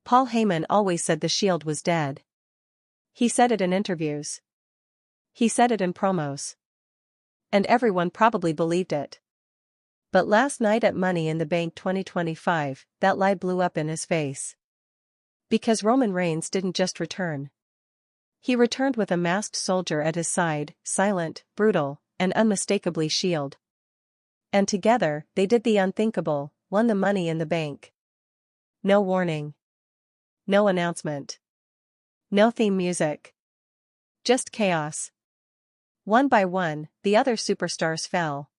Paul Heyman always said the Shield was dead. He said it in interviews. He said it in promos. And everyone probably believed it. But last night at Money in the Bank 2025, that lie blew up in his face. Because Roman Reigns didn't just return. He returned with a masked soldier at his side, silent, brutal, and unmistakably Shield. And together, they did the unthinkable, won the Money in the Bank. No warning. No announcement. No theme music. Just chaos. One by one, the other superstars fell.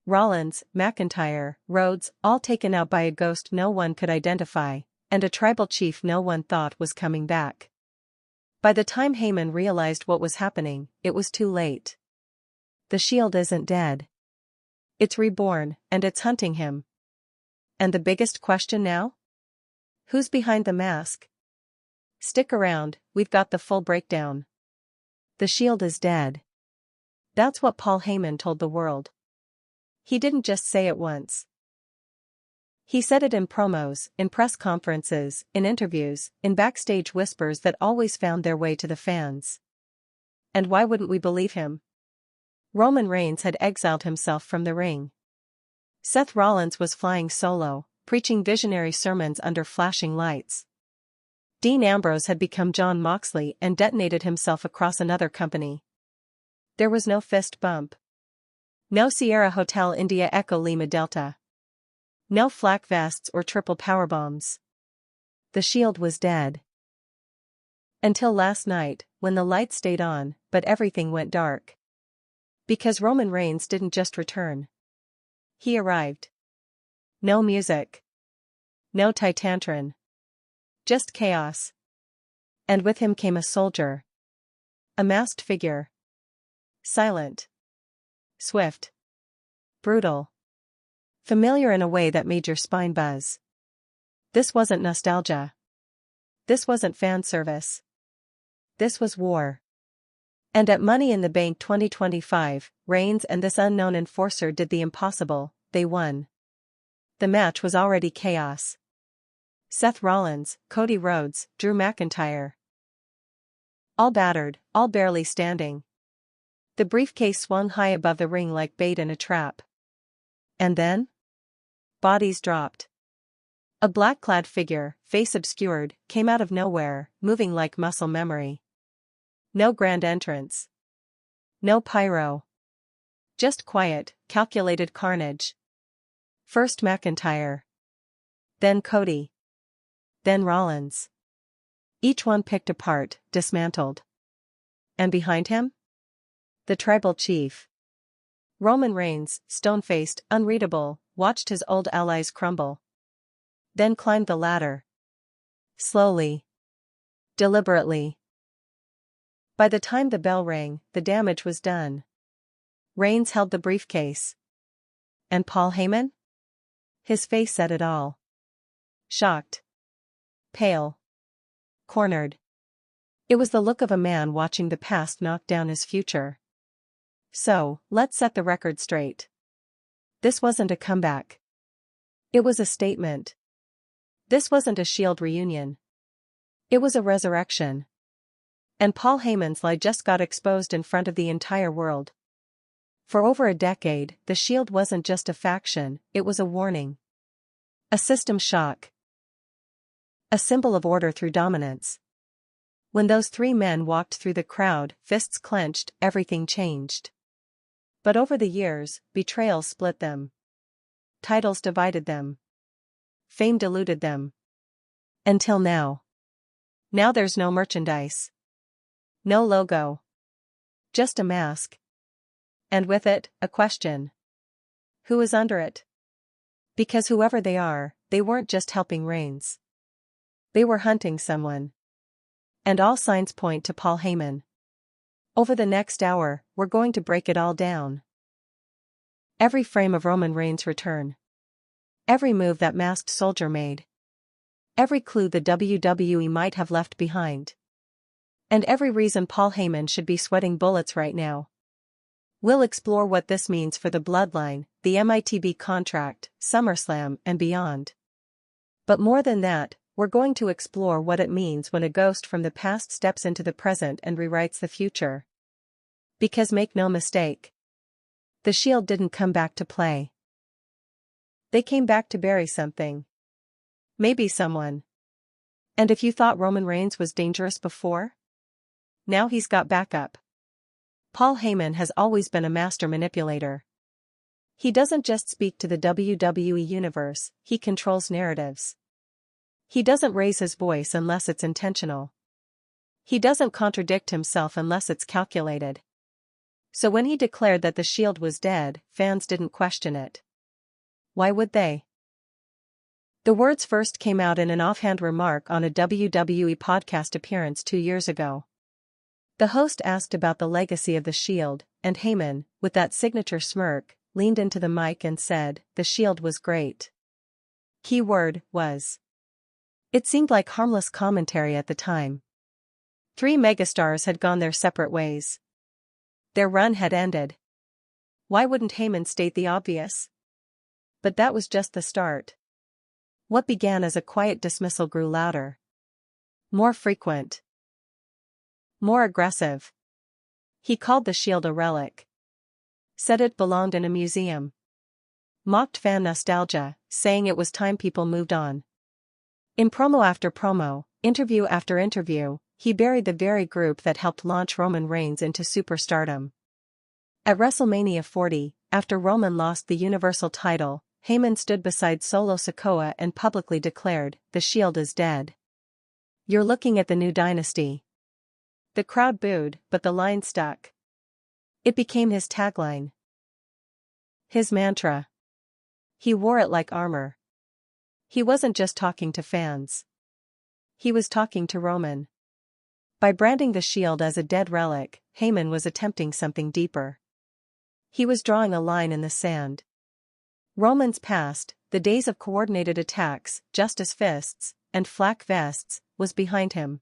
Rollins, McIntyre, Rhodes, all taken out by a ghost no one could identify, and a tribal chief no one thought was coming back. By the time Heyman realized what was happening, it was too late. The Shield isn't dead. It's reborn, and it's hunting him. And the biggest question now? Who's behind the mask? Stick around, we've got the full breakdown. The Shield is dead. That's what Paul Heyman told the world. He didn't just say it once. He said it in promos, in press conferences, in interviews, in backstage whispers that always found their way to the fans. And why wouldn't we believe him? Roman Reigns had exiled himself from the ring. Seth Rollins was flying solo, preaching visionary sermons under flashing lights. Dean Ambrose had become Jon Moxley and detonated himself across another company. There was no fist bump. No Sierra Hotel India Echo Lima Delta. No flak vests or triple powerbombs. The Shield was dead. Until last night, when the lights stayed on, but everything went dark. Because Roman Reigns didn't just return. He arrived. No music. No Titantron. Just chaos. And with him came a soldier. A masked figure. Silent. Swift. Brutal. Familiar in a way that made your spine buzz. This wasn't nostalgia. This wasn't fan service. This was war. And at Money in the Bank 2025, Reigns and this unknown enforcer did the impossible, they won. The match was already chaos. Seth Rollins, Cody Rhodes, Drew McIntyre. All battered, all barely standing. The briefcase swung high above the ring like bait in a trap. And then? Bodies dropped. A black-clad figure, face obscured, came out of nowhere, moving like muscle memory. No grand entrance. No pyro. Just quiet, calculated carnage. First McIntyre. Then Cody. Then Rollins. Each one picked apart, dismantled. And behind him? The tribal chief. Roman Reigns, stone-faced, unreadable, watched his old allies crumble. Then climbed the ladder. Slowly. Deliberately. By the time the bell rang, the damage was done. Reigns held the briefcase. And Paul Heyman? His face said it all. Shocked. Pale. Cornered. It was the look of a man watching the past knock down his future. So, let's set the record straight. This wasn't a comeback. It was a statement. This wasn't a Shield reunion. It was a resurrection. And Paul Heyman's lie just got exposed in front of the entire world. For over a decade, the Shield wasn't just a faction, it was a warning. A system shock. A symbol of order through dominance. When those three men walked through the crowd, fists clenched, everything changed. But over the years, betrayal split them. Titles divided them. Fame diluted them. Until now. Now there's no merchandise. No logo. Just a mask. And with it, a question. Who is under it? Because whoever they are, they weren't just helping Reigns. They were hunting someone. And all signs point to Paul Heyman. Over the next hour, we're going to break it all down. Every frame of Roman Reigns' return. Every move that masked soldier made. Every clue the WWE might have left behind. And every reason Paul Heyman should be sweating bullets right now. We'll explore what this means for the bloodline, the MITB contract, SummerSlam, and beyond. But more than that, we're going to explore what it means when a ghost from the past steps into the present and rewrites the future. Because make no mistake, the Shield didn't come back to play. They came back to bury something. Maybe someone. And if you thought Roman Reigns was dangerous before, now he's got backup. Paul Heyman has always been a master manipulator. He doesn't just speak to the WWE universe, he controls narratives. He doesn't raise his voice unless it's intentional. He doesn't contradict himself unless it's calculated. So when he declared that the Shield was dead, fans didn't question it. Why would they? The words first came out in an offhand remark on a WWE podcast appearance 2 years ago. The host asked about the legacy of the Shield, and Heyman, with that signature smirk, leaned into the mic and said, "The Shield was great." Key word was. It seemed like harmless commentary at the time. 3 megastars had gone their separate ways. Their run had ended. Why wouldn't Heyman state the obvious? But that was just the start. What began as a quiet dismissal grew louder. More frequent. More aggressive. He called the Shield a relic. Said it belonged in a museum. Mocked fan nostalgia, saying it was time people moved on. In promo after promo, interview after interview, he buried the very group that helped launch Roman Reigns into superstardom. At WrestleMania 40, after Roman lost the Universal title, Heyman stood beside Solo Sikoa and publicly declared, "The Shield is dead. You're looking at the new dynasty." The crowd booed, but the line stuck. It became his tagline. His mantra. He wore it like armor. He wasn't just talking to fans. He was talking to Roman. By branding the Shield as a dead relic, Heyman was attempting something deeper. He was drawing a line in the sand. Roman's past, the days of coordinated attacks, justice fists, and flak vests, was behind him.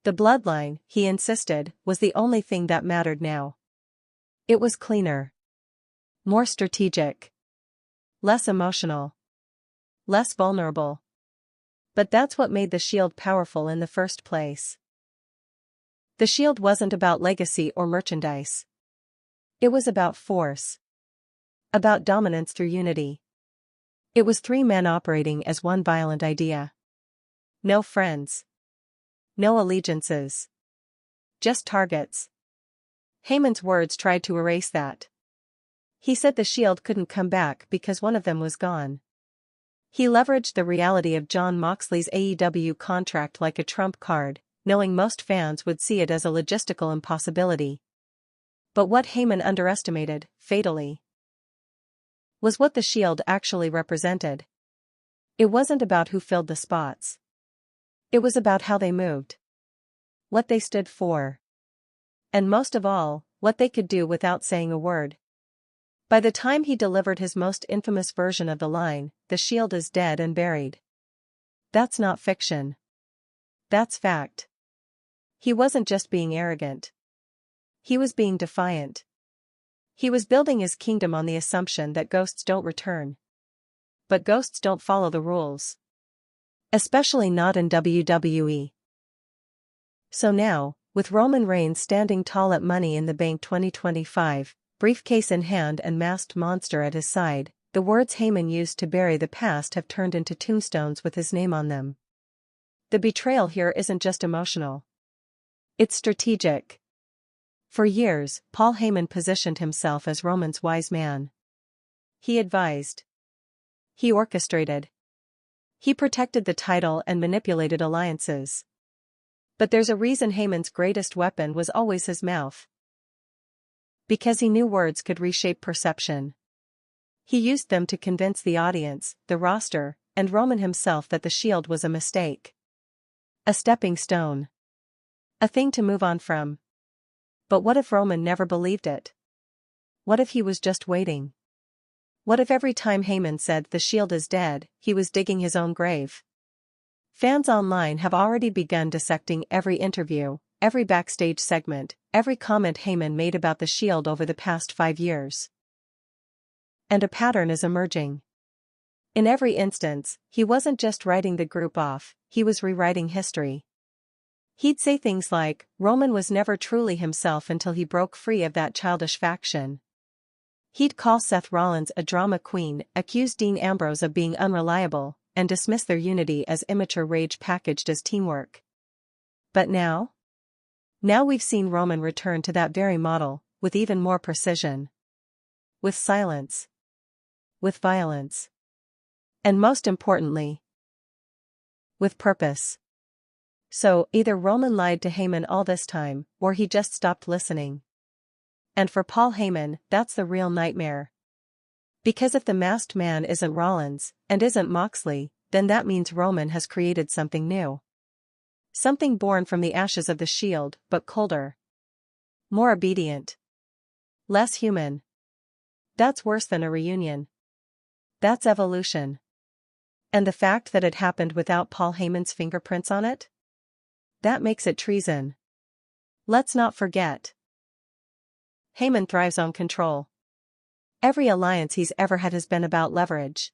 The bloodline, he insisted, was the only thing that mattered now. It was cleaner. More strategic. Less emotional. Less vulnerable. But that's what made the Shield powerful in the first place. The Shield wasn't about legacy or merchandise. It was about force. About dominance through unity. It was 3 men operating as one violent idea. No friends. No allegiances. Just targets. Heyman's words tried to erase that. He said the Shield couldn't come back because one of them was gone. He leveraged the reality of Jon Moxley's AEW contract like a trump card, knowing most fans would see it as a logistical impossibility. But what Heyman underestimated, fatally, was what the Shield actually represented. It wasn't about who filled the spots. It was about how they moved. What they stood for. And most of all, what they could do without saying a word. By the time he delivered his most infamous version of the line, "The Shield is dead and buried." That's not fiction. That's fact. He wasn't just being arrogant. He was being defiant. He was building his kingdom on the assumption that ghosts don't return. But ghosts don't follow the rules. Especially not in WWE. So now, with Roman Reigns standing tall at Money in the Bank 2025, briefcase in hand and masked monster at his side, the words Heyman used to bury the past have turned into tombstones with his name on them. The betrayal here isn't just emotional. It's strategic. For years, Paul Heyman positioned himself as Roman's wise man. He advised. He orchestrated. He protected the title and manipulated alliances. But there's a reason Heyman's greatest weapon was always his mouth. Because he knew words could reshape perception. He used them to convince the audience, the roster, and Roman himself that the Shield was a mistake. A stepping stone. A thing to move on from. But what if Roman never believed it? What if he was just waiting? What if every time Heyman said the Shield is dead, he was digging his own grave? Fans online have already begun dissecting every interview, every backstage segment, every comment Heyman made about the Shield over the past 5 years. And a pattern is emerging. In every instance, he wasn't just writing the group off, he was rewriting history. He'd say things like, Roman was never truly himself until he broke free of that childish faction. He'd call Seth Rollins a drama queen, accuse Dean Ambrose of being unreliable, and dismiss their unity as immature rage packaged as teamwork. But now? Now we've seen Roman return to that very model, with even more precision. With silence. With violence. And most importantly, with purpose. So, either Roman lied to Heyman all this time, or he just stopped listening. And for Paul Heyman, that's the real nightmare. Because if the masked man isn't Rollins, and isn't Moxley, then that means Roman has created something new. Something born from the ashes of the Shield, but colder. More obedient. Less human. That's worse than a reunion. That's evolution. And the fact that it happened without Paul Heyman's fingerprints on it? That makes it treason. Let's not forget. Heyman thrives on control. Every alliance he's ever had has been about leverage.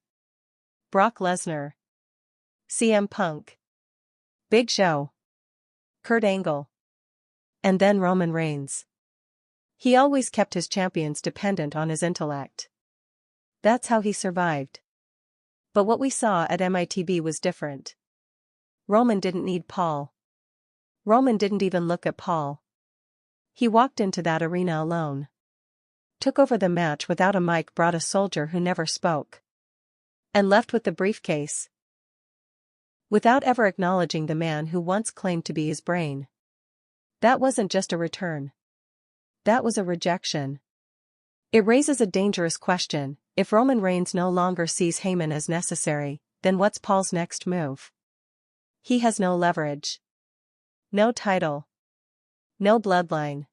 Brock Lesnar. CM Punk. Big Show. Kurt Angle. And then Roman Reigns. He always kept his champions dependent on his intellect. That's how he survived. But what we saw at MITB was different. Roman didn't need Paul. Roman didn't even look at Paul. He walked into that arena alone. Took over the match without a mic, brought a soldier who never spoke. And left with the briefcase. Without ever acknowledging the man who once claimed to be his brain. That wasn't just a return. That was a rejection. It raises a dangerous question. If Roman Reigns no longer sees Heyman as necessary, then what's Paul's next move? He has no leverage. No title. No bloodline.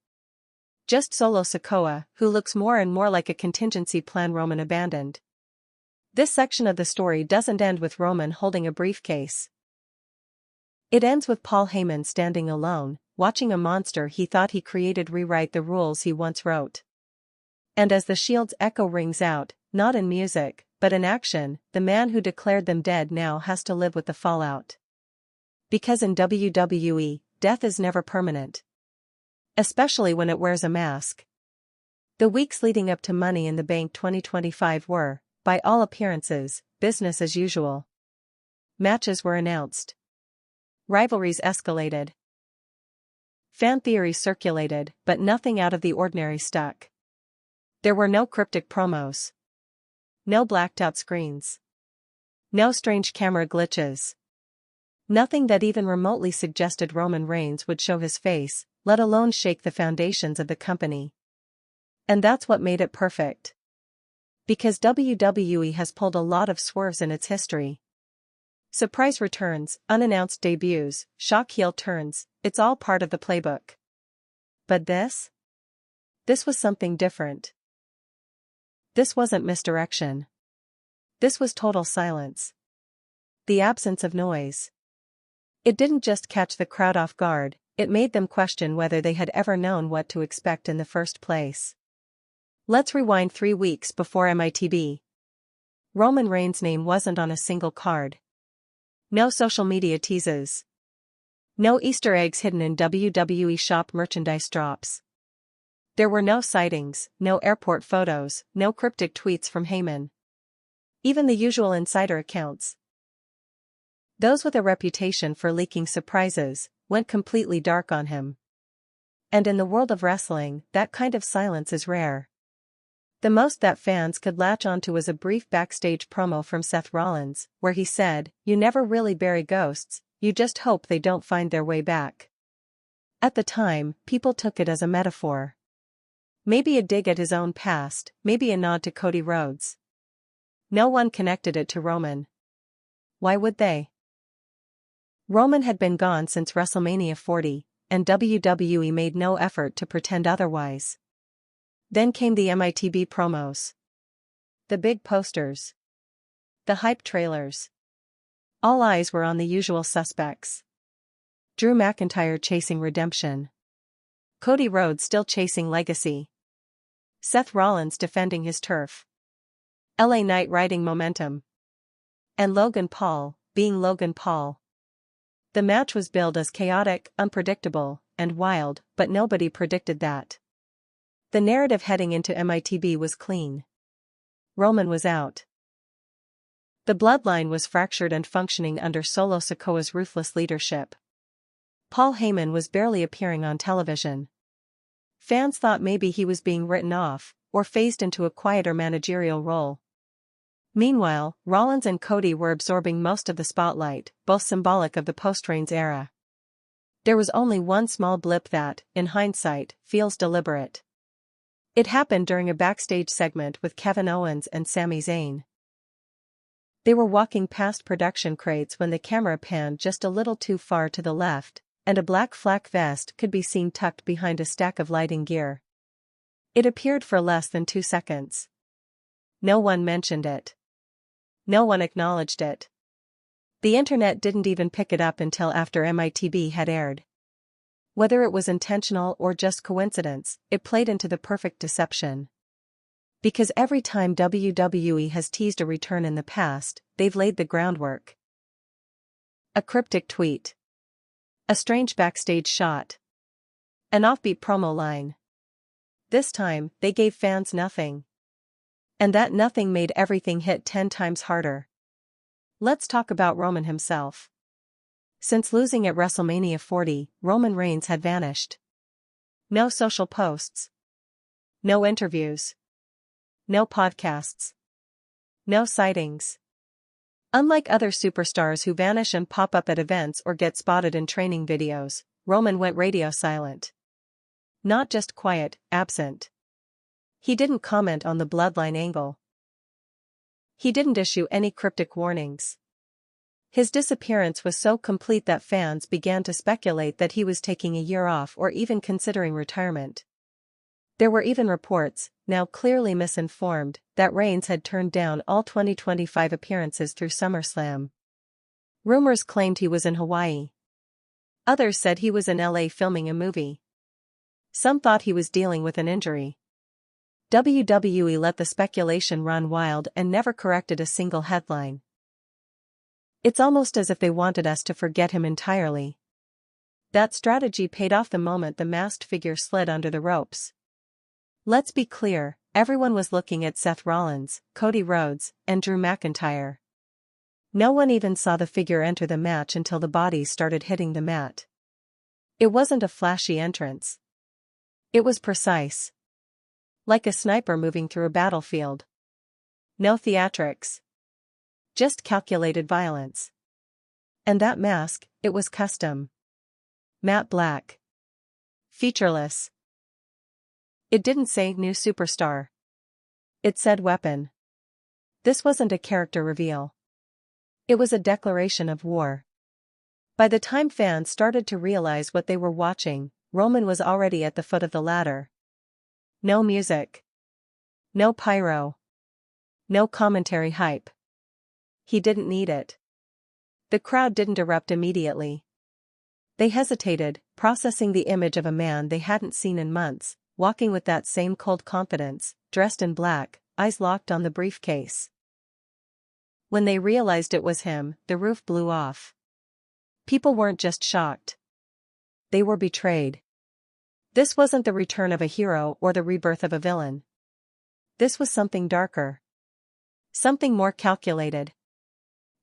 Just Solo Sikoa, who looks more and more like a contingency plan Roman abandoned. This section of the story doesn't end with Roman holding a briefcase. It ends with Paul Heyman standing alone, watching a monster he thought he created rewrite the rules he once wrote. And as the Shield's echo rings out, not in music, but in action, the man who declared them dead now has to live with the fallout. Because in WWE, death is never permanent. Especially when it wears a mask. The weeks leading up to Money in the Bank 2025 were, by all appearances, business as usual. Matches were announced. Rivalries escalated. Fan theories circulated, but nothing out of the ordinary stuck. There were no cryptic promos. No blacked-out screens. No strange camera glitches. Nothing that even remotely suggested Roman Reigns would show his face, let alone shake the foundations of the company. And that's what made it perfect. Because WWE has pulled a lot of swerves in its history. Surprise returns, unannounced debuts, shock heel turns, it's all part of the playbook. But this? This was something different. This wasn't misdirection. This was total silence. The absence of noise. It didn't just catch the crowd off guard, it made them question whether they had ever known what to expect in the first place. Let's rewind 3 weeks before MITB. Roman Reigns' name wasn't on a single card. No social media teases. No Easter eggs hidden in WWE shop merchandise drops. There were no sightings, no airport photos, no cryptic tweets from Heyman. Even the usual insider accounts. Those with a reputation for leaking surprises, went completely dark on him. And in the world of wrestling, that kind of silence is rare. The most that fans could latch onto was a brief backstage promo from Seth Rollins, where he said, "You never really bury ghosts, you just hope they don't find their way back." At the time, people took it as a metaphor. Maybe a dig at his own past, maybe a nod to Cody Rhodes. No one connected it to Roman. Why would they? Roman had been gone since WrestleMania 40, and WWE made no effort to pretend otherwise. Then came the MITB promos. The big posters. The hype trailers. All eyes were on the usual suspects. Drew McIntyre chasing redemption. Cody Rhodes still chasing legacy. Seth Rollins defending his turf. LA Knight riding momentum. And Logan Paul, being Logan Paul. The match was billed as chaotic, unpredictable, and wild, but nobody predicted that. The narrative heading into MITB was clean. Roman was out. The bloodline was fractured and functioning under Solo Sikoa's ruthless leadership. Paul Heyman was barely appearing on television. Fans thought maybe he was being written off, or phased into a quieter managerial role. Meanwhile, Rollins and Cody were absorbing most of the spotlight, both symbolic of the post-Reigns era. There was only one small blip that, in hindsight, feels deliberate. It happened during a backstage segment with Kevin Owens and Sami Zayn. They were walking past production crates when the camera panned just a little too far to the left, and a black flak vest could be seen tucked behind a stack of lighting gear. It appeared for less than 2 seconds. No one mentioned it. No one acknowledged it. The internet didn't even pick it up until after MITB had aired. Whether it was intentional or just coincidence, it played into the perfect deception. Because every time WWE has teased a return in the past, they've laid the groundwork. A cryptic tweet. A strange backstage shot. An offbeat promo line. This time, they gave fans nothing. And that nothing made everything hit 10 times harder. Let's talk about Roman himself. Since losing at WrestleMania 40, Roman Reigns had vanished. No social posts. No interviews. No podcasts. No sightings. Unlike other superstars who vanish and pop up at events or get spotted in training videos, Roman went radio silent. Not just quiet, absent. He didn't comment on the bloodline angle. He didn't issue any cryptic warnings. His disappearance was so complete that fans began to speculate that he was taking a year off or even considering retirement. There were even reports, now clearly misinformed, that Reigns had turned down all 2025 appearances through SummerSlam. Rumors claimed he was in Hawaii. Others said he was in LA filming a movie. Some thought he was dealing with an injury. WWE let the speculation run wild and never corrected a single headline. It's almost as if they wanted us to forget him entirely. That strategy paid off the moment the masked figure slid under the ropes. Let's be clear, everyone was looking at Seth Rollins, Cody Rhodes, and Drew McIntyre. No one even saw the figure enter the match until the bodies started hitting the mat. It wasn't a flashy entrance. It was precise. Like a sniper moving through a battlefield. No theatrics. Just calculated violence. And that mask, it was custom. Matte black. Featureless. It didn't say new superstar. It said weapon. This wasn't a character reveal. It was a declaration of war. By the time fans started to realize what they were watching, Roman was already at the foot of the ladder. No music. No pyro. No commentary hype. He didn't need it. The crowd didn't erupt immediately. They hesitated, processing the image of a man they hadn't seen in months, walking with that same cold confidence, dressed in black, eyes locked on the briefcase. When they realized it was him, the roof blew off. People weren't just shocked. They were betrayed. This wasn't the return of a hero or the rebirth of a villain. This was something darker. Something more calculated.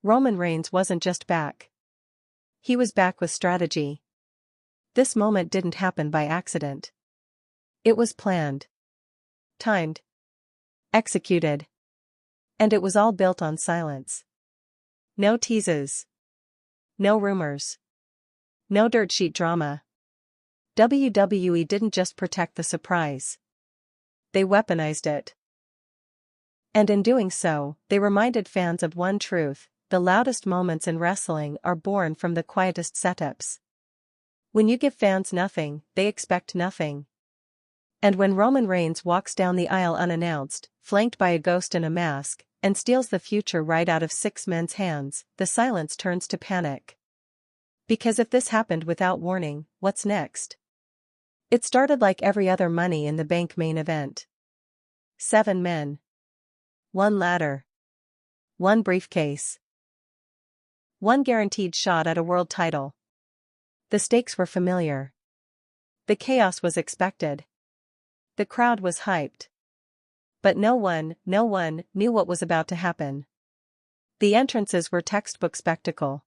Roman Reigns wasn't just back. He was back with strategy. This moment didn't happen by accident. It was planned. Timed. Executed. And it was all built on silence. No teases. No rumors. No dirt sheet drama. WWE didn't just protect the surprise. They weaponized it. And in doing so, they reminded fans of one truth: the loudest moments in wrestling are born from the quietest setups. When you give fans nothing, they expect nothing. And when Roman Reigns walks down the aisle unannounced, flanked by a ghost in a mask, and steals the future right out of 6 men's hands, the silence turns to panic. Because if this happened without warning, what's next? It started like every other Money in the Bank main event. 7 men. 1 ladder. 1 briefcase. One guaranteed shot at a world title. The stakes were familiar. The chaos was expected. The crowd was hyped. But no one knew what was about to happen. The entrances were textbook spectacle.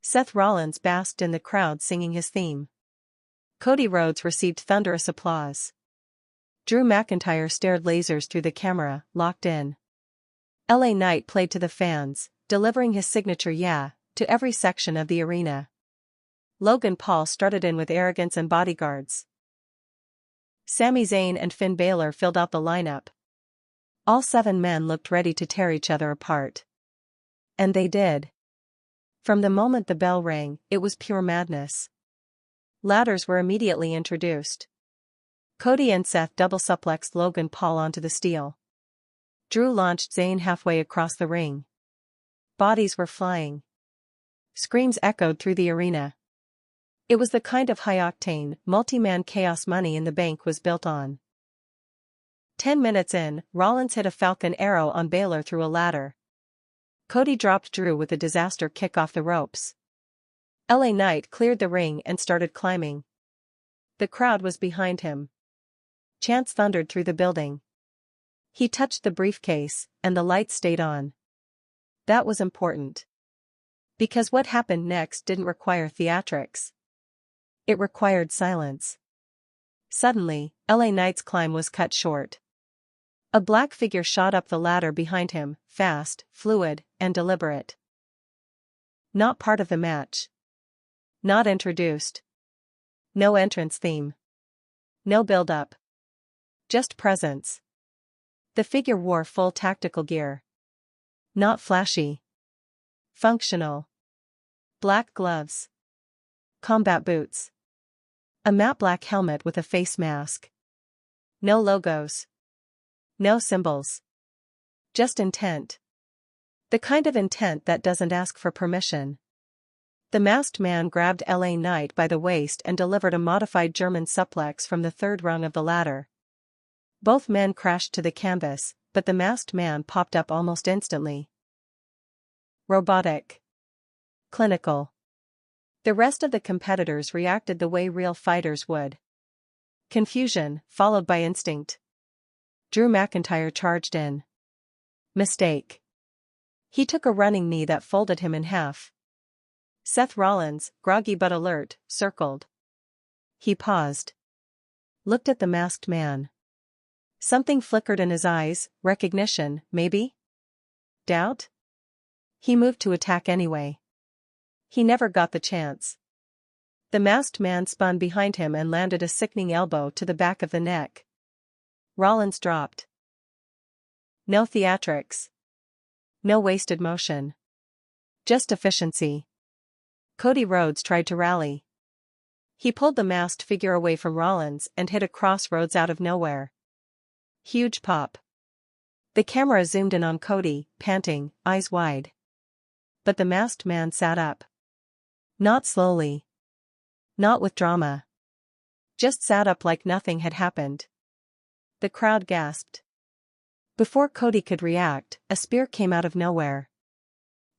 Seth Rollins basked in the crowd singing his theme. Cody Rhodes received thunderous applause. Drew McIntyre stared lasers through the camera, locked in. LA Knight played to the fans, delivering his signature "yeah" to every section of the arena. Logan Paul strutted in with arrogance and bodyguards. Sami Zayn and Finn Balor filled out the lineup. All 7 men looked ready to tear each other apart. And they did. From the moment the bell rang, it was pure madness. Ladders were immediately introduced. Cody and Seth double suplexed Logan Paul onto the steel. Drew launched Zayn halfway across the ring. Bodies were flying. Screams echoed through the arena. It was the kind of high-octane, multi-man chaos Money in the Bank was built on. 10 minutes in, Rollins hit a Falcon Arrow on Balor through a ladder. Cody dropped Drew with a disaster kick off the ropes. LA Knight cleared the ring and started climbing. The crowd was behind him. Chants thundered through the building. He touched the briefcase, and the lights stayed on. That was important. Because what happened next didn't require theatrics. It required silence. Suddenly, LA Knight's climb was cut short. A black figure shot up the ladder behind him, fast, fluid, and deliberate. Not part of the match. Not introduced. No entrance theme. No build-up. Just presence. The figure wore full tactical gear. Not flashy. Functional. Black gloves. Combat boots. A matte black helmet with a face mask. No logos. No symbols. Just intent. The kind of intent that doesn't ask for permission. The masked man grabbed LA Knight by the waist and delivered a modified German suplex from the 3rd rung of the ladder. Both men crashed to the canvas, but the masked man popped up almost instantly. Robotic. Clinical. The rest of the competitors reacted the way real fighters would. Confusion, followed by instinct. Drew McIntyre charged in. Mistake. He took a running knee that folded him in half. Seth Rollins, groggy but alert, circled. He paused. Looked at the masked man. Something flickered in his eyes, recognition, maybe? Doubt? He moved to attack anyway. He never got the chance. The masked man spun behind him and landed a sickening elbow to the back of the neck. Rollins dropped. No theatrics. No wasted motion. Just efficiency. Cody Rhodes tried to rally. He pulled the masked figure away from Rollins and hit a crossroads out of nowhere. Huge pop. The camera zoomed in on Cody, panting, eyes wide. But the masked man sat up. Not slowly. Not with drama. Just sat up like nothing had happened. The crowd gasped. Before Cody could react, a spear came out of nowhere.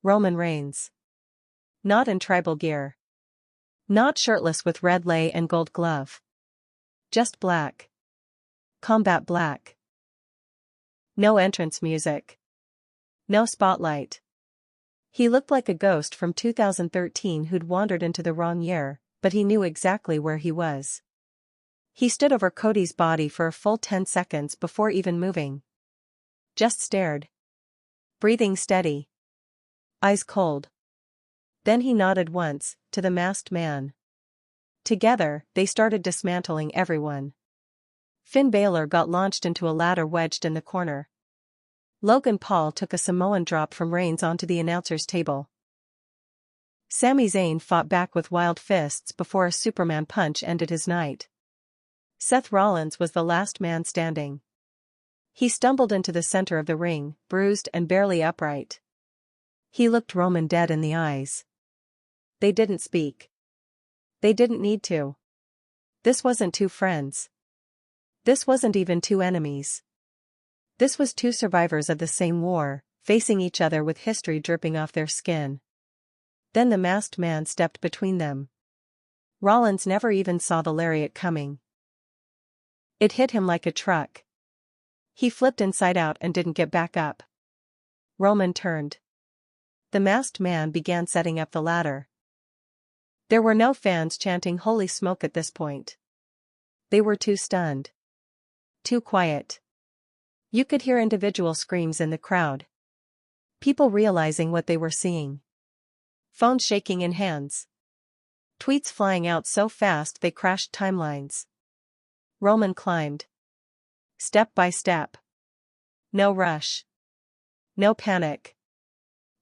Roman Reigns. Not in tribal gear. Not shirtless with red lei and gold glove. Just black. Combat black. No entrance music. No spotlight. He looked like a ghost from 2013 who'd wandered into the wrong year, but he knew exactly where he was. He stood over Cody's body for a full 10 seconds before even moving. Just stared. Breathing steady. Eyes cold. Then he nodded once, to the masked man. Together, they started dismantling everyone. Finn Balor got launched into a ladder wedged in the corner. Logan Paul took a Samoan drop from Reigns onto the announcer's table. Sami Zayn fought back with wild fists before a Superman punch ended his night. Seth Rollins was the last man standing. He stumbled into the center of the ring, bruised and barely upright. He looked Roman dead in the eyes. They didn't speak. They didn't need to. This wasn't two friends. This wasn't even two enemies. This was two survivors of the same war, facing each other with history dripping off their skin. Then the masked man stepped between them. Rollins never even saw the lariat coming. It hit him like a truck. He flipped inside out and didn't get back up. Roman turned. The masked man began setting up the ladder. There were no fans chanting "Holy smoke" at this point. They were too stunned. Too quiet. You could hear individual screams in the crowd. People realizing what they were seeing. Phones shaking in hands. Tweets flying out so fast they crashed timelines. Roman climbed. Step by step. No rush. No panic.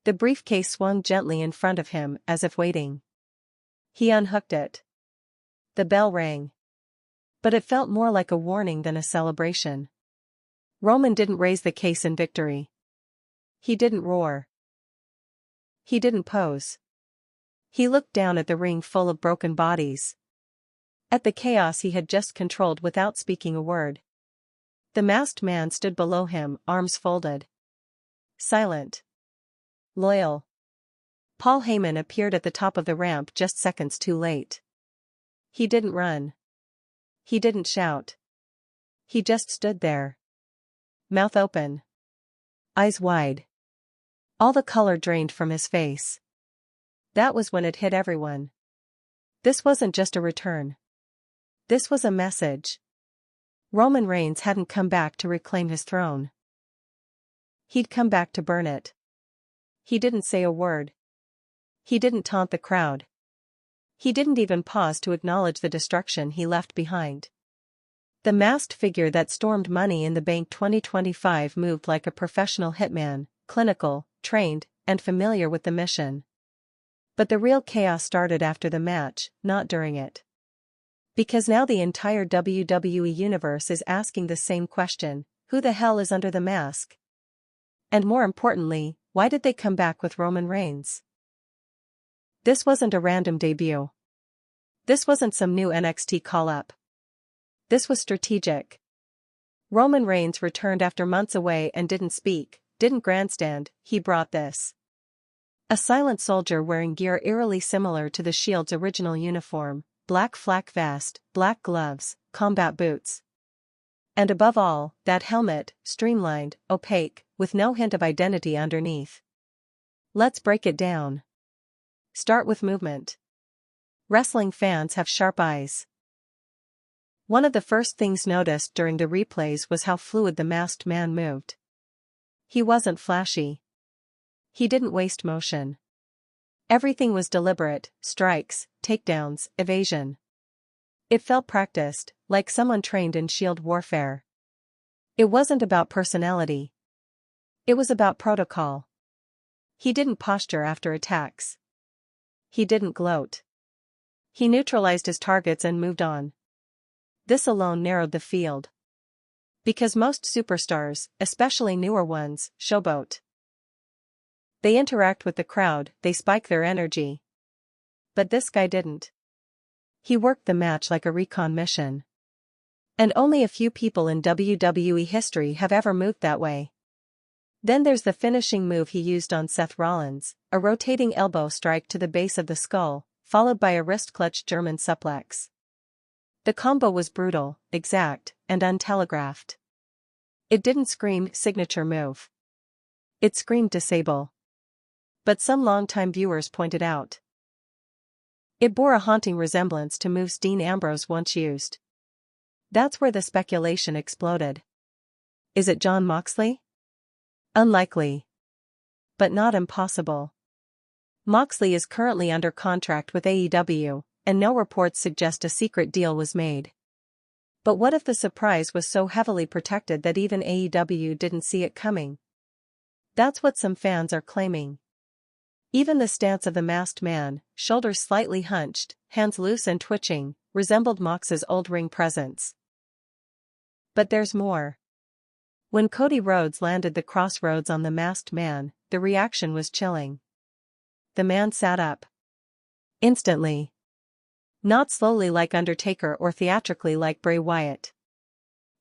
The briefcase swung gently in front of him as if waiting. He unhooked it. The bell rang. But it felt more like a warning than a celebration. Roman didn't raise the case in victory. He didn't roar. He didn't pose. He looked down at the ring full of broken bodies. At the chaos he had just controlled without speaking a word. The masked man stood below him, arms folded. Silent. Loyal. Paul Heyman appeared at the top of the ramp just seconds too late. He didn't run. He didn't shout. He just stood there. Mouth open. Eyes wide. All the color drained from his face. That was when it hit everyone. This wasn't just a return. This was a message. Roman Reigns hadn't come back to reclaim his throne. He'd come back to burn it. He didn't say a word. He didn't taunt the crowd. He didn't even pause to acknowledge the destruction he left behind. The masked figure that stormed Money in the Bank 2025 moved like a professional hitman, clinical, trained, and familiar with the mission. But the real chaos started after the match, not during it. Because now the entire WWE universe is asking the same question: who the hell is under the mask? And more importantly, why did they come back with Roman Reigns? This wasn't a random debut. This wasn't some new NXT call-up. This was strategic. Roman Reigns returned after months away and didn't speak, didn't grandstand. He brought this. A silent soldier wearing gear eerily similar to the Shield's original uniform, black flak vest, black gloves, combat boots. And above all, that helmet, streamlined, opaque, with no hint of identity underneath. Let's break it down. Start with movement. Wrestling fans have sharp eyes. One of the first things noticed during the replays was how fluid the masked man moved. He wasn't flashy. He didn't waste motion. Everything was deliberate: strikes, takedowns, evasion. It felt practiced, like someone trained in Shield warfare. It wasn't about personality. It was about protocol. He didn't posture after attacks. He didn't gloat. He neutralized his targets and moved on. This alone narrowed the field. Because most superstars, especially newer ones, showboat. They interact with the crowd, they spike their energy. But this guy didn't. He worked the match like a recon mission. And only a few people in WWE history have ever moved that way. Then there's the finishing move he used on Seth Rollins, a rotating elbow strike to the base of the skull, followed by a wrist clutch German suplex. The combo was brutal, exact, and untelegraphed. It didn't scream signature move. It screamed disable. But some longtime viewers pointed out. It bore a haunting resemblance to moves Dean Ambrose once used. That's where the speculation exploded. Is it Jon Moxley? Unlikely. But not impossible. Moxley is currently under contract with AEW, and no reports suggest a secret deal was made. But what if the surprise was so heavily protected that even AEW didn't see it coming? That's what some fans are claiming. Even the stance of the masked man, shoulders slightly hunched, hands loose and twitching, resembled Mox's old ring presence. But there's more. When Cody Rhodes landed the crossroads on the masked man, the reaction was chilling. The man sat up. Instantly. Not slowly like Undertaker or theatrically like Bray Wyatt.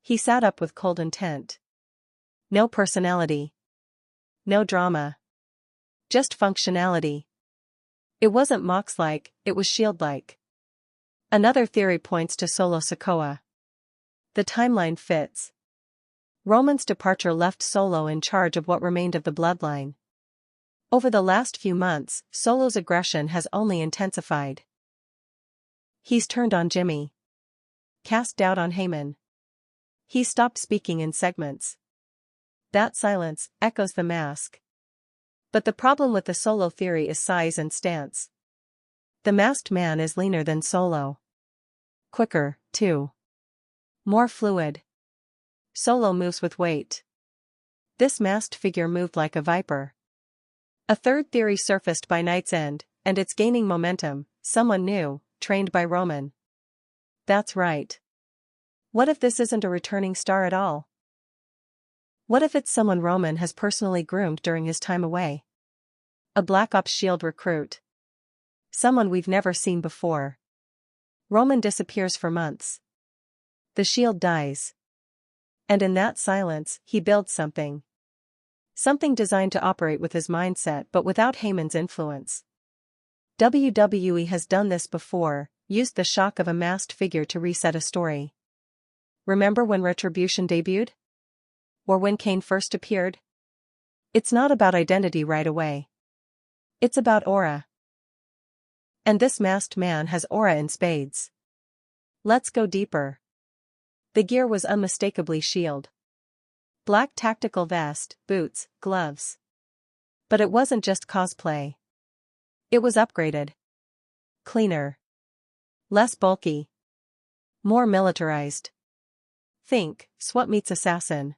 He sat up with cold intent. No personality. No drama. Just functionality. It wasn't Mox-like, it was Shield-like. Another theory points to Solo Sikoa. The timeline fits. Roman's departure left Solo in charge of what remained of the bloodline. Over the last few months, Solo's aggression has only intensified. He's turned on Jimmy. Cast doubt on Heyman. He stopped speaking in segments. That silence echoes the mask. But the problem with the Solo theory is size and stance. The masked man is leaner than Solo. Quicker, too. More fluid. Solo moves with weight. This masked figure moved like a viper. A third theory surfaced by night's end, and it's gaining momentum: someone new, trained by Roman. That's right. What if this isn't a returning star at all? What if it's someone Roman has personally groomed during his time away? A Black Ops Shield recruit. Someone we've never seen before. Roman disappears for months. The Shield dies. And in that silence, he builds something. Something designed to operate with his mindset but without Heyman's influence. WWE has done this before, used the shock of a masked figure to reset a story. Remember when Retribution debuted? Or when Kane first appeared? It's not about identity right away. It's about aura. And this masked man has aura in spades. Let's go deeper. The gear was unmistakably Shield. Black tactical vest, boots, gloves. But it wasn't just cosplay. It was upgraded. Cleaner. Less bulky. More militarized. Think, SWAT meets assassin.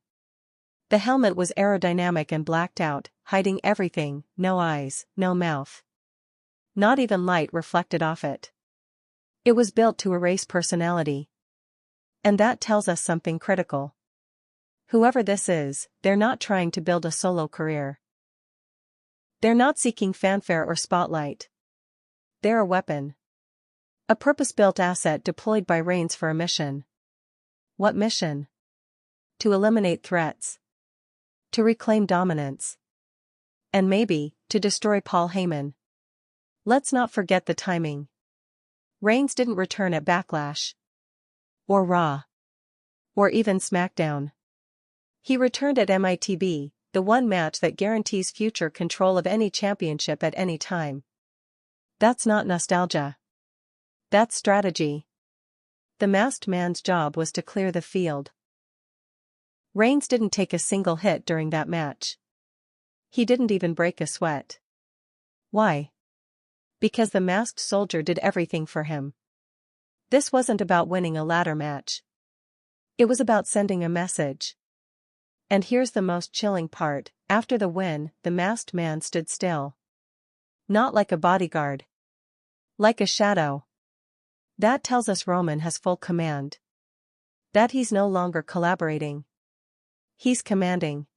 The helmet was aerodynamic and blacked out, hiding everything: no eyes, no mouth. Not even light reflected off it. It was built to erase personality. And that tells us something critical. Whoever this is, they're not trying to build a solo career. They're not seeking fanfare or spotlight. They're a weapon. A purpose-built asset deployed by REIGNS for a mission. What mission? To eliminate threats. To reclaim dominance. And maybe, to destroy Paul Heyman. Let's not forget the timing. REIGNS didn't return at Backlash. Or Raw. Or even SmackDown. He returned at MITB, the one match that guarantees future control of any championship at any time. That's not nostalgia. That's strategy. The masked man's job was to clear the field. REIGNS didn't take a single hit during that match. He didn't even break a sweat. Why? Because the masked soldier did everything for him. This wasn't about winning a ladder match. It was about sending a message. And here's the most chilling part: after the win, the masked man stood still. Not like a bodyguard. Like a shadow. That tells us Roman has full command. That he's no longer collaborating. He's commanding.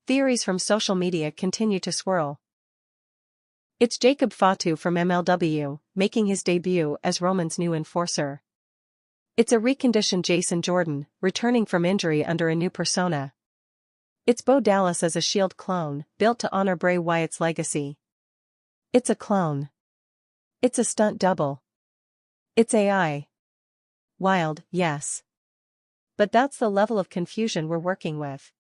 Theories from social media continue to swirl. It's Jacob Fatu from MLW, making his debut as Roman's new enforcer. It's a reconditioned Jason Jordan, returning from injury under a new persona. It's Bo Dallas as a Shield clone, built to honor Bray Wyatt's legacy. It's a clone. It's a stunt double. It's AI. Wild, yes. But that's the level of confusion we're working with.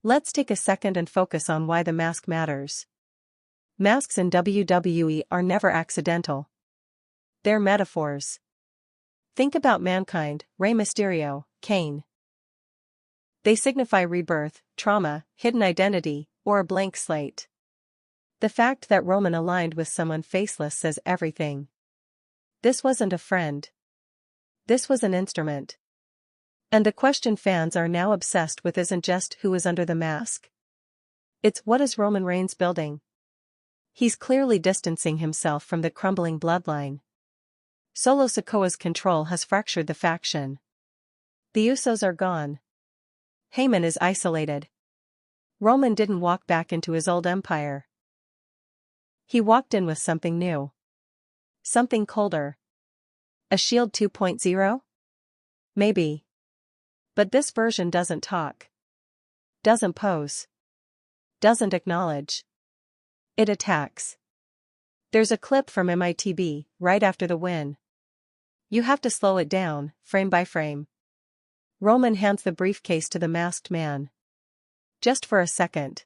Let's take a second and focus on why the mask matters. Masks in WWE are never accidental. They're metaphors. Think about Mankind, Rey Mysterio, Kane. They signify rebirth, trauma, hidden identity, or a blank slate. The fact that Roman aligned with someone faceless says everything. This wasn't a friend. This was an instrument. And the question fans are now obsessed with isn't just who is under the mask. It's what is Roman Reigns building? He's clearly distancing himself from the crumbling bloodline. Solo Sikoa's control has fractured the faction. The Usos are gone. Heyman is isolated. Roman didn't walk back into his old empire. He walked in with something new. Something colder. A Shield 2.0? Maybe. But this version doesn't talk. Doesn't pose. Doesn't acknowledge. It attacks. There's a clip from MITB, right after the win. You have to slow it down, frame by frame. Roman hands the briefcase to the masked man. Just for a second.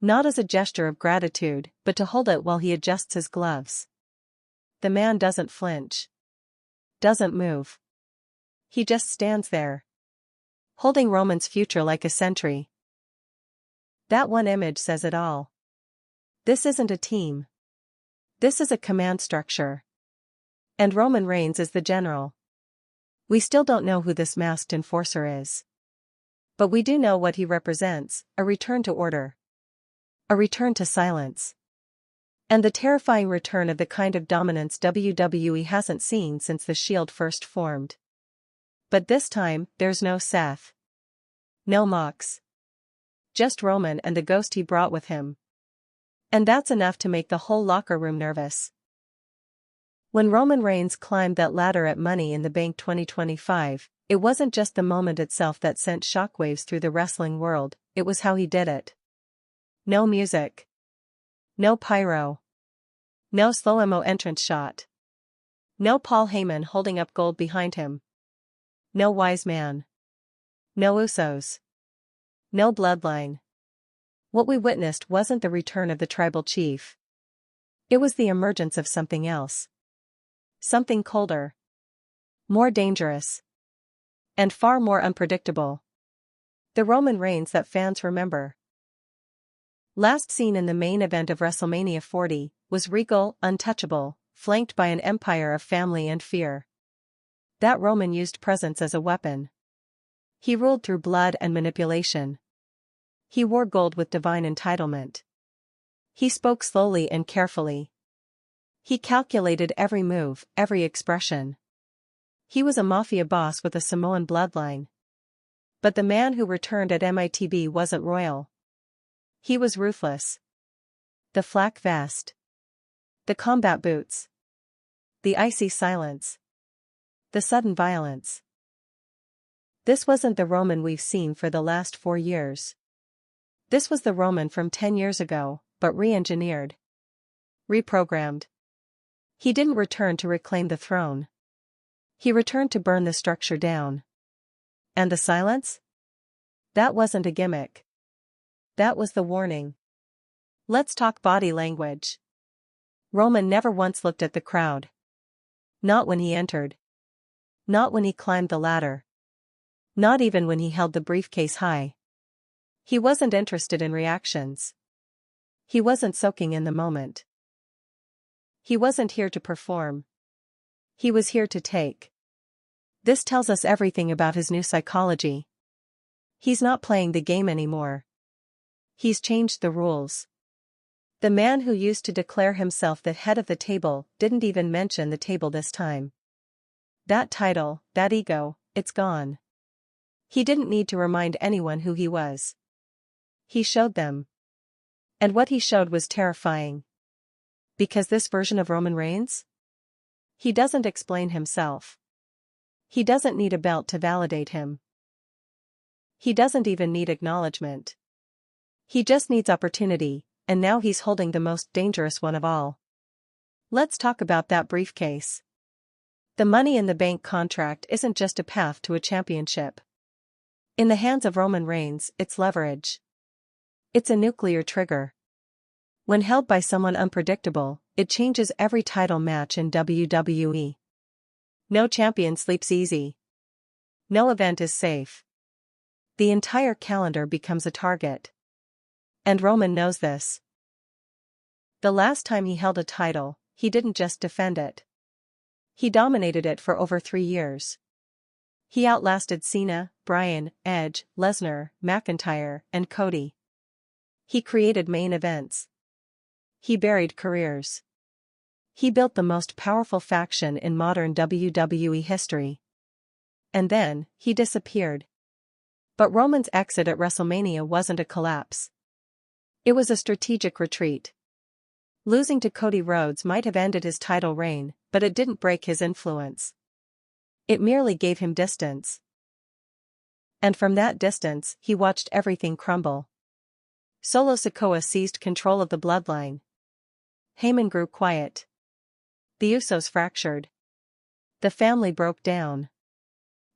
Not as a gesture of gratitude, but to hold it while he adjusts his gloves. The man doesn't flinch. Doesn't move. He just stands there. Holding Roman's future like a sentry. That one image says it all. This isn't a team. This is a command structure. And Roman Reigns is the general. We still don't know who this masked enforcer is. But we do know what he represents, a return to order. A return to silence. And the terrifying return of the kind of dominance WWE hasn't seen since the Shield first formed. But this time, there's no Seth. No Mox. Just Roman and the ghost he brought with him. And that's enough to make the whole locker room nervous. When Roman Reigns climbed that ladder at Money in the Bank 2025, it wasn't just the moment itself that sent shockwaves through the wrestling world, it was how he did it. No music. No pyro. No slow-mo entrance shot. No Paul Heyman holding up gold behind him. No wise man. No Usos. No bloodline. What we witnessed wasn't the return of the tribal chief. It was the emergence of something else. Something colder. More dangerous. And far more unpredictable. The Roman Reigns that fans remember. Last seen in the main event of WrestleMania 40, was regal, untouchable, flanked by an empire of family and fear. That Roman used presence as a weapon. He ruled through blood and manipulation. He wore gold with divine entitlement. He spoke slowly and carefully. He calculated every move, every expression. He was a mafia boss with a Samoan bloodline. But the man who returned at MITB wasn't royal. He was ruthless. The flak vest. The combat boots. The icy silence. The sudden violence. This wasn't the Roman we've seen for the last 4 years. This was the Roman from 10 years ago, but re-engineered. Reprogrammed. He didn't return to reclaim the throne. He returned to burn the structure down. And the silence? That wasn't a gimmick. That was the warning. Let's talk body language. Roman never once looked at the crowd. Not when he entered. Not when he climbed the ladder. Not even when he held the briefcase high. He wasn't interested in reactions. He wasn't soaking in the moment. He wasn't here to perform. He was here to take. This tells us everything about his new psychology. He's not playing the game anymore. He's changed the rules. The man who used to declare himself the head of the table didn't even mention the table this time. That title, that ego, it's gone. He didn't need to remind anyone who he was. He showed them. And what he showed was terrifying. Because this version of Roman Reigns? He doesn't explain himself. He doesn't need a belt to validate him. He doesn't even need acknowledgement. He just needs opportunity, and now he's holding the most dangerous one of all. Let's talk about that briefcase. The Money in the Bank contract isn't just a path to a championship. In the hands of Roman Reigns, it's leverage. It's a nuclear trigger. When held by someone unpredictable, it changes every title match in WWE. No champion sleeps easy. No event is safe. The entire calendar becomes a target. And Roman knows this. The last time he held a title, he didn't just defend it. He dominated it for over 3 years. He outlasted Cena, Bryan, Edge, Lesnar, McIntyre, and Cody. He created main events. He buried careers. He built the most powerful faction in modern WWE history. And then, he disappeared. But Roman's exit at WrestleMania wasn't a collapse. It was a strategic retreat. Losing to Cody Rhodes might have ended his title reign, but it didn't break his influence. It merely gave him distance. And from that distance, he watched everything crumble. Solo Sikoa seized control of the bloodline. Heyman grew quiet. The Usos fractured. The family broke down.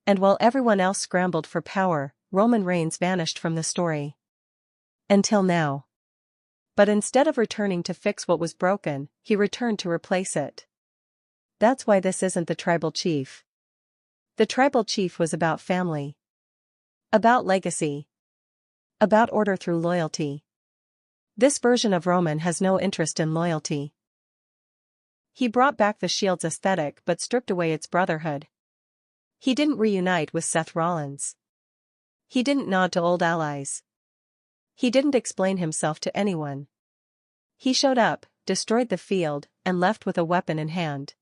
And while everyone else scrambled for power, Roman Reigns vanished from the story. Until now. But instead of returning to fix what was broken, he returned to replace it. That's why this isn't the tribal chief. The tribal chief was about family. About legacy. About order through loyalty. This version of Roman has no interest in loyalty. He brought back the Shield's aesthetic but stripped away its brotherhood. He didn't reunite with Seth Rollins. He didn't nod to old allies. He didn't explain himself to anyone. He showed up, destroyed the field, and left with a weapon in hand.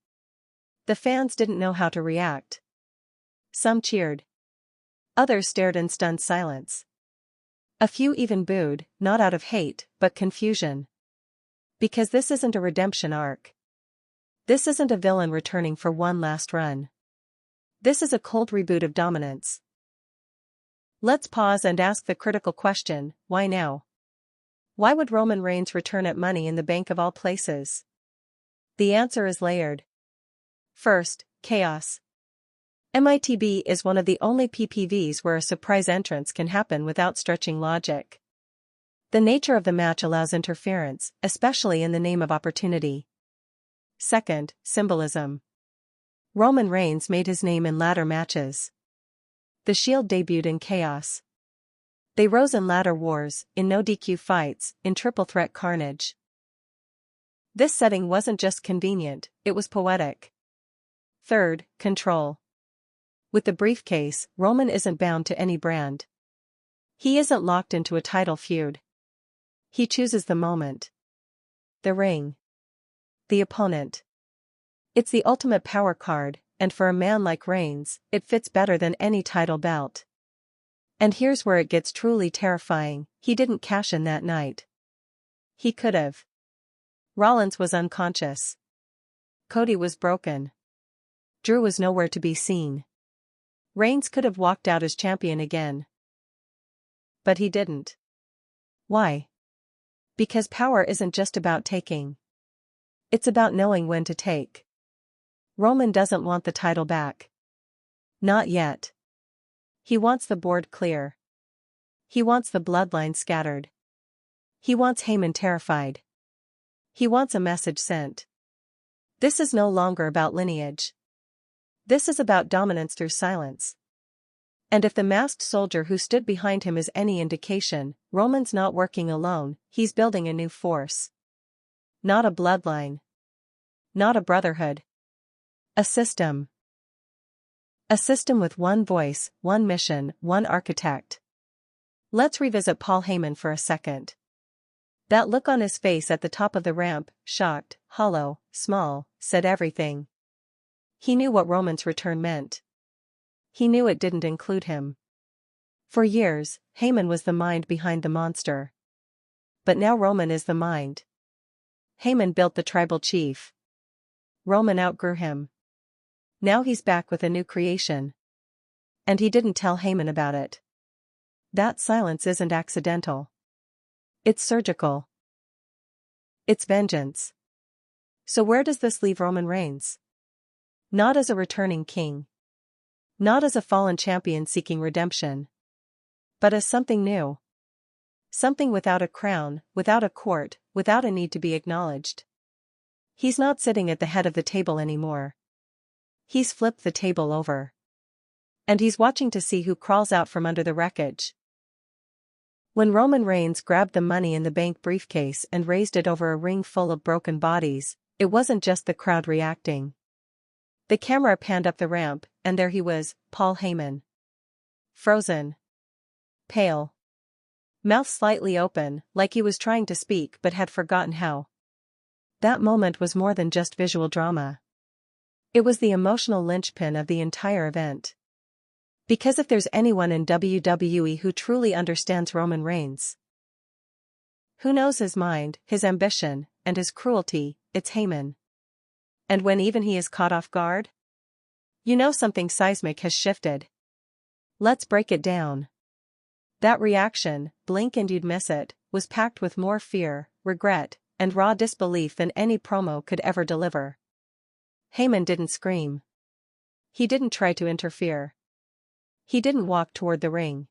The fans didn't know how to react. Some cheered. Others stared in stunned silence. A few even booed, not out of hate, but confusion. Because this isn't a redemption arc. This isn't a villain returning for one last run. This is a cold reboot of dominance. Let's pause and ask the critical question, why now? Why would Roman Reigns return at Money in the Bank of all places? The answer is layered. First, chaos. MITB is one of the only PPVs where a surprise entrance can happen without stretching logic. The nature of the match allows interference, especially in the name of opportunity. Second, symbolism. Roman Reigns made his name in ladder matches. The Shield debuted in chaos. They rose in ladder wars, in no DQ fights, in triple threat carnage. This setting wasn't just convenient, it was poetic. Third, control. With the briefcase, Roman isn't bound to any brand. He isn't locked into a title feud. He chooses the moment. The ring. The opponent. It's the ultimate power card, and for a man like Reigns, it fits better than any title belt. And here's where it gets truly terrifying, he didn't cash in that night. He could've. Rollins was unconscious. Cody was broken. Drew was nowhere to be seen. Reigns could have walked out as champion again. But he didn't. Why? Because power isn't just about taking. It's about knowing when to take. Roman doesn't want the title back. Not yet. He wants the board clear. He wants the bloodline scattered. He wants Heyman terrified. He wants a message sent. This is no longer about lineage. This is about dominance through silence. And if the masked soldier who stood behind him is any indication, Roman's not working alone, he's building a new force. Not a bloodline. Not a brotherhood. A system. A system with one voice, one mission, one architect. Let's revisit Paul Heyman for a second. That look on his face at the top of the ramp, shocked, hollow, small, said everything. He knew what Roman's return meant. He knew it didn't include him. For years, Heyman was the mind behind the monster. But now Roman is the mind. Heyman built the tribal chief. Roman outgrew him. Now he's back with a new creation. And he didn't tell Heyman about it. That silence isn't accidental. It's surgical. It's vengeance. So where does this leave Roman Reigns? Not as a returning king. Not as a fallen champion seeking redemption. But as something new. Something without a crown, without a court, without a need to be acknowledged. He's not sitting at the head of the table anymore. He's flipped the table over. And he's watching to see who crawls out from under the wreckage. When Roman Reigns grabbed the Money in the Bank briefcase and raised it over a ring full of broken bodies, it wasn't just the crowd reacting. The camera panned up the ramp, and there he was, Paul Heyman. Frozen. Pale. Mouth slightly open, like he was trying to speak but had forgotten how. That moment was more than just visual drama. It was the emotional linchpin of the entire event. Because if there's anyone in WWE who truly understands Roman Reigns, who knows his mind, his ambition, and his cruelty, it's Heyman. And when even he is caught off guard, you know something seismic has shifted. Let's break it down. That reaction, blink and you'd miss it, was packed with more fear, regret, and raw disbelief than any promo could ever deliver. Heyman didn't scream. He didn't try to interfere. He didn't walk toward the ring.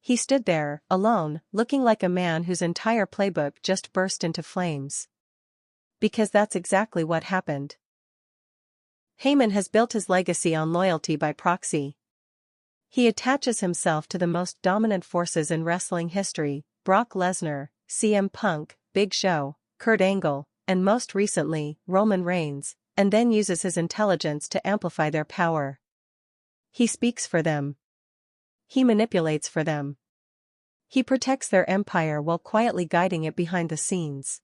He stood there, alone, looking like a man whose entire playbook just burst into flames. Because that's exactly what happened. Heyman has built his legacy on loyalty by proxy. He attaches himself to the most dominant forces in wrestling history: Brock Lesnar, CM Punk, Big Show, Kurt Angle, and most recently, Roman Reigns, and then uses his intelligence to amplify their power. He speaks for them. He manipulates for them. He protects their empire while quietly guiding it behind the scenes.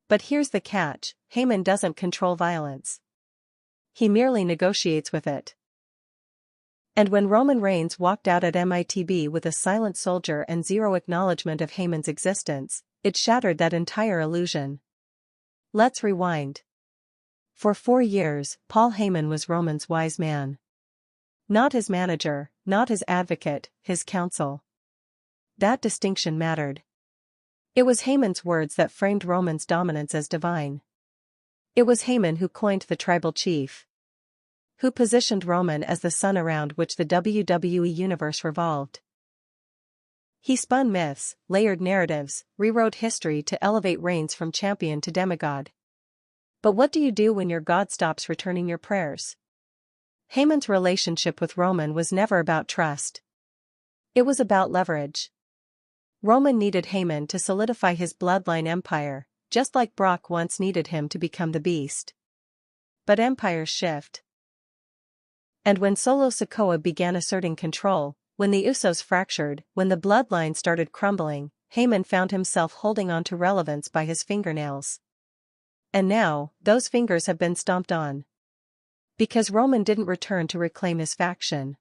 But here's the catch: Heyman doesn't control violence. He merely negotiates with it. And when Roman Reigns walked out at MITB with a silent soldier and zero acknowledgement of Heyman's existence, it shattered that entire illusion. Let's rewind. For 4 years, Paul Heyman was Roman's wise man. Not his manager, not his advocate, his counsel. That distinction mattered. It was Heyman's words that framed Roman's dominance as divine. It was Heyman who coined the tribal chief. Who positioned Roman as the sun around which the WWE universe revolved. He spun myths, layered narratives, rewrote history to elevate Reigns from champion to demigod. But what do you do when your god stops returning your prayers? Heyman's relationship with Roman was never about trust. It was about leverage. Roman needed Heyman to solidify his bloodline empire, just like Brock once needed him to become the Beast. But empires shift. And when Solo Sikoa began asserting control, when the Usos fractured, when the bloodline started crumbling, Heyman found himself holding on to relevance by his fingernails. And now, those fingers have been stomped on. Because Roman didn't return to reclaim his faction.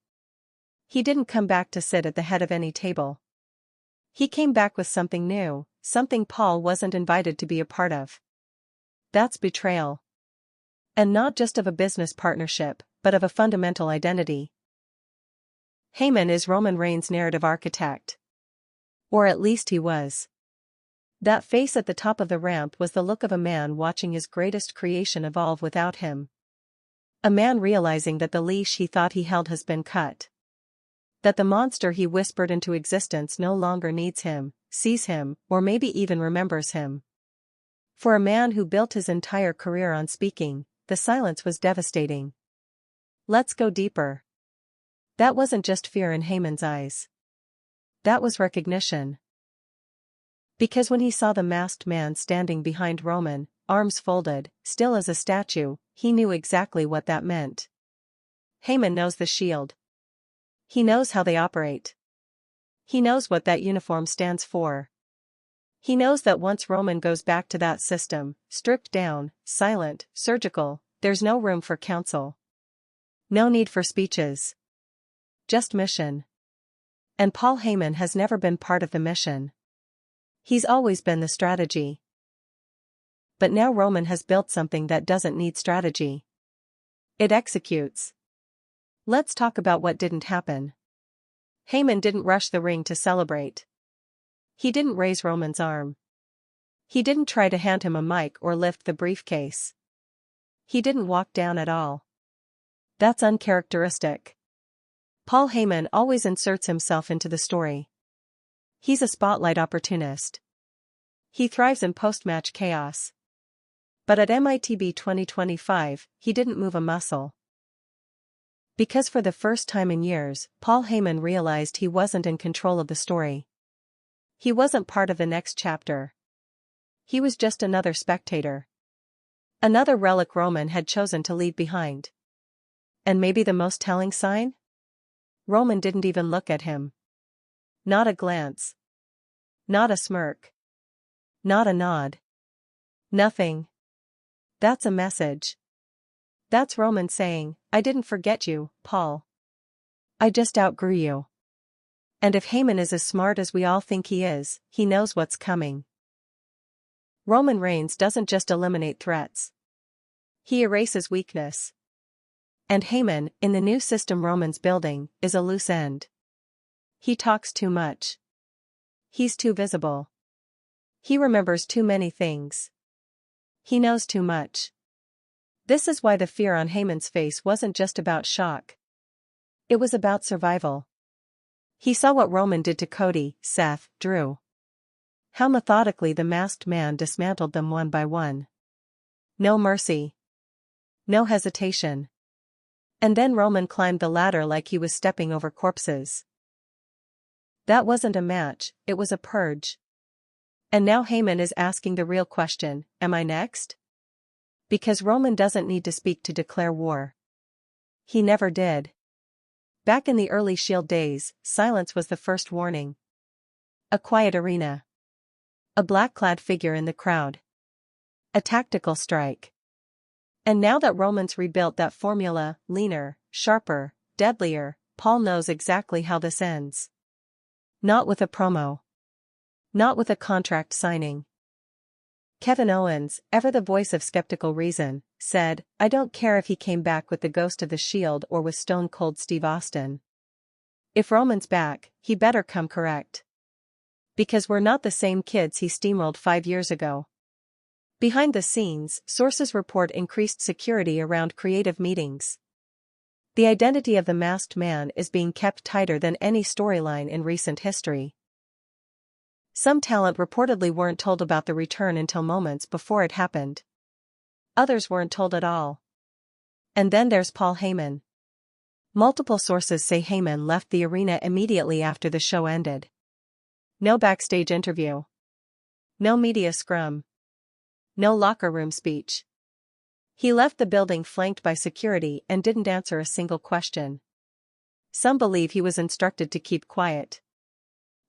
He didn't come back to sit at the head of any table. He came back with something new, something Paul wasn't invited to be a part of. That's betrayal. And not just of a business partnership, but of a fundamental identity. Heyman is Roman Reigns' narrative architect. Or at least he was. That face at the top of the ramp was the look of a man watching his greatest creation evolve without him. A man realizing that the leash he thought he held has been cut. That the monster he whispered into existence no longer needs him, sees him, or maybe even remembers him. For a man who built his entire career on speaking, the silence was devastating. Let's go deeper. That wasn't just fear in Heyman's eyes. That was recognition. Because when he saw the masked man standing behind Roman, arms folded, still as a statue, he knew exactly what that meant. Heyman knows the Shield. He knows how they operate. He knows what that uniform stands for. He knows that once Roman goes back to that system, stripped down, silent, surgical, there's no room for counsel. No need for speeches. Just mission. And Paul Heyman has never been part of the mission. He's always been the strategy. But now Roman has built something that doesn't need strategy. It executes. Let's talk about what didn't happen. Heyman didn't rush the ring to celebrate. He didn't raise Roman's arm. He didn't try to hand him a mic or lift the briefcase. He didn't walk down at all. That's uncharacteristic. Paul Heyman always inserts himself into the story. He's a spotlight opportunist. He thrives in post-match chaos. But at MITB 2025, he didn't move a muscle. Because for the first time in years, Paul Heyman realized he wasn't in control of the story. He wasn't part of the next chapter. He was just another spectator. Another relic Roman had chosen to leave behind. And maybe the most telling sign? Roman didn't even look at him. Not a glance. Not a smirk. Not a nod. Nothing. That's a message. That's Roman saying, I didn't forget you, Paul. I just outgrew you. And if Heyman is as smart as we all think he is, he knows what's coming. Roman Reigns doesn't just eliminate threats. He erases weakness. And Heyman, in the new system Roman's building, is a loose end. He talks too much. He's too visible. He remembers too many things. He knows too much. This is why the fear on Heyman's face wasn't just about shock. It was about survival. He saw what Roman did to Cody, Seth, Drew. How methodically the masked man dismantled them one by one. No mercy. No hesitation. And then Roman climbed the ladder like he was stepping over corpses. That wasn't a match, it was a purge. And now Heyman is asking the real question, am I next? Because Roman doesn't need to speak to declare war. He never did. Back in the early Shield days, silence was the first warning. A quiet arena. A black-clad figure in the crowd. A tactical strike. And now that Roman's rebuilt that formula, leaner, sharper, deadlier, Paul knows exactly how this ends. Not with a promo. Not with a contract signing. Kevin Owens, ever the voice of skeptical reason, said, I don't care if he came back with the ghost of the Shield or with Stone Cold Steve Austin. If Roman's back, he better come correct. Because we're not the same kids he steamrolled 5 years ago. Behind the scenes, sources report increased security around creative meetings. The identity of the masked man is being kept tighter than any storyline in recent history. Some talent reportedly weren't told about the return until moments before it happened. Others weren't told at all. And then there's Paul Heyman. Multiple sources say Heyman left the arena immediately after the show ended. No backstage interview. No media scrum. No locker room speech. He left the building flanked by security and didn't answer a single question. Some believe he was instructed to keep quiet.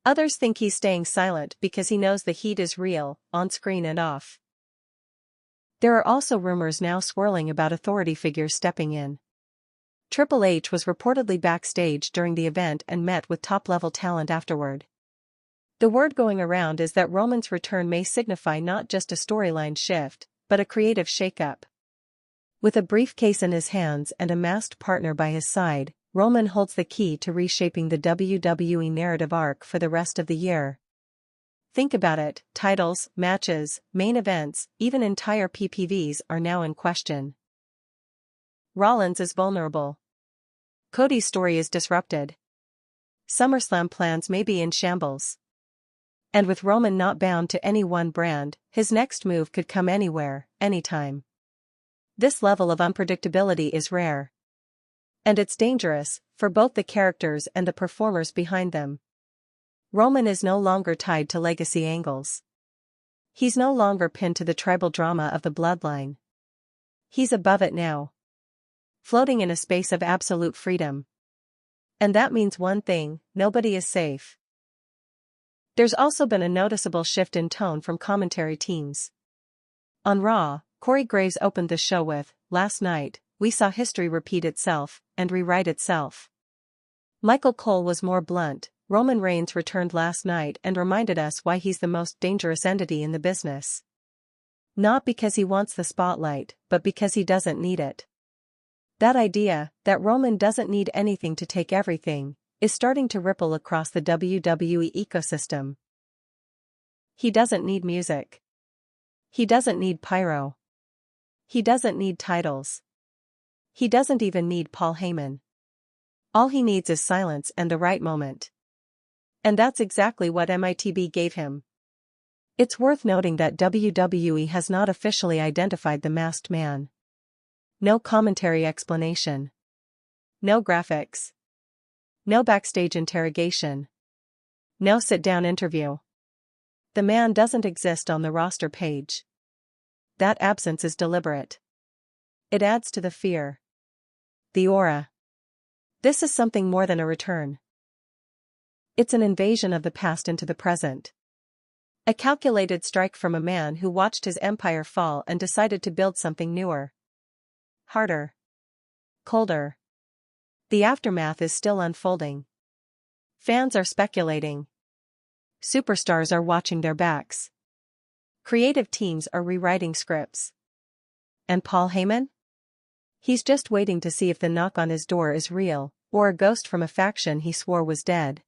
Others think he's staying silent because he knows the heat is real, on screen and off. There are also rumors now swirling about authority figures stepping in. TripleH was reportedly backstage during the event and met with top-level talent afterward. The word going around is that Roman's return may signify not just a storyline shift, but a creative shakeup. With a briefcase in his hands and a masked partner by his side, Roman holds the key to reshaping the WWE narrative arc for the rest of the year. Think about it, titles, matches, main events, even entire PPVs are now in question. Rollins is vulnerable. Cody's story is disrupted. SummerSlam plans may be in shambles. And with Roman not bound to any one brand, his next move could come anywhere, anytime. This level of unpredictability is rare. And it's dangerous, for both the characters and the performers behind them. Roman is no longer tied to legacy angles. He's no longer pinned to the tribal drama of the bloodline. He's above it now. Floating in a space of absolute freedom. And that means one thing, nobody is safe. There's also been a noticeable shift in tone from commentary teams. On Raw, Corey Graves opened the show with, last night, we saw history repeat itself, and rewrite itself. Michael Cole was more blunt, Roman Reigns returned last night and reminded us why he's the most dangerous entity in the business. Not because he wants the spotlight, but because he doesn't need it. That idea, that Roman doesn't need anything to take everything, is starting to ripple across the WWE ecosystem. He doesn't need music. He doesn't need pyro. He doesn't need titles. He doesn't even need Paul Heyman. All he needs is silence and the right moment. And that's exactly what MITB gave him. It's worth noting that WWE has not officially identified the masked man. No commentary explanation. No graphics. No backstage interrogation. No sit-down interview. The man doesn't exist on the roster page. That absence is deliberate. It adds to the fear. The aura. This is something more than a return. It's an invasion of the past into the present. A calculated strike from a man who watched his empire fall and decided to build something newer. Harder. Colder. The aftermath is still unfolding. Fans are speculating. Superstars are watching their backs. Creative teams are rewriting scripts. And Paul Heyman? He's just waiting to see if the knock on his door is real, or a ghost from a faction he swore was dead.